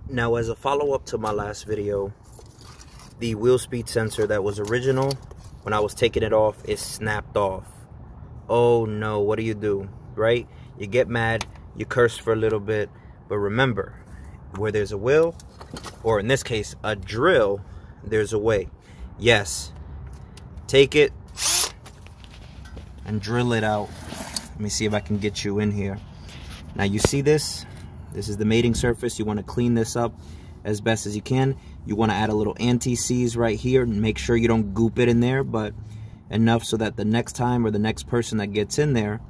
Now, as a follow-up to my last video, the wheel speed sensor that was original, when I was taking it off, it snapped off. Oh no, what do? Right? You get mad, you curse for a little bit, but remember, where there's a will, or in this case, a drill, there's a way. Yes, take it and drill it out. Let me see if I can get you in here. Now you see this? This is the mating surface. You want to clean this up as best as you can. You want to add a little anti-seize right here and make sure you don't goop it in there, but enough so that the next time or the next person that gets in there,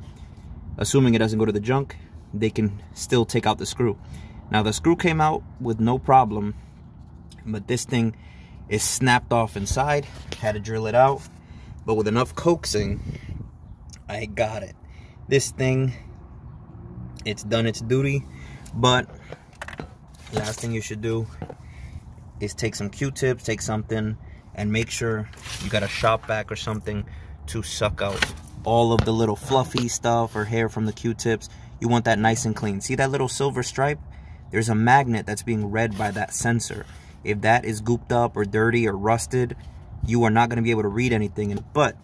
assuming it doesn't go to the junk, they can still take out the screw. Now the screw came out with no problem, but this thing is snapped off inside. Had to drill it out, but with enough coaxing, I got it. This thing, it's done its duty. But last thing you should do is take some Q-tips, take something, and make sure you got a shop vac or something to suck out all of the little fluffy stuff or hair from the Q-tips. You want that nice and clean. See that little silver stripe? There's a magnet that's being read by that sensor. If that is gooped up or dirty or rusted, you are not going to be able to read anything. But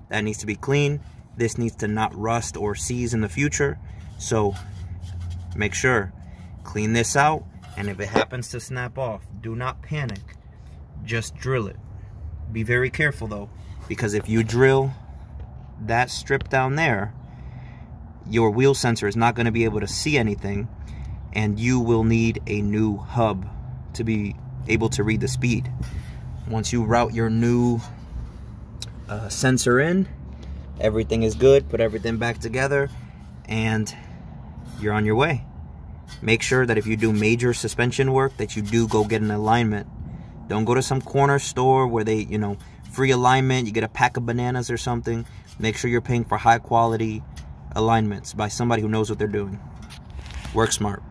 that needs to be clean. This needs to not rust or seize in the future. So make sure, clean this out, and if it happens to snap off, do not panic. Just drill it. Be very careful though, because if you drill that strip down there, your wheel sensor is not going to be able to see anything, and you will need a new hub to be able to read the speed. Once you route your new sensor in, everything is good. Put everything back together, and you're on your way. Make sure that if you do major suspension work, that you do go get an alignment. Don't go to some corner store where they, free alignment, you get a pack of bananas or something. Make sure you're paying for high quality alignments by somebody who knows what they're doing. Work smart.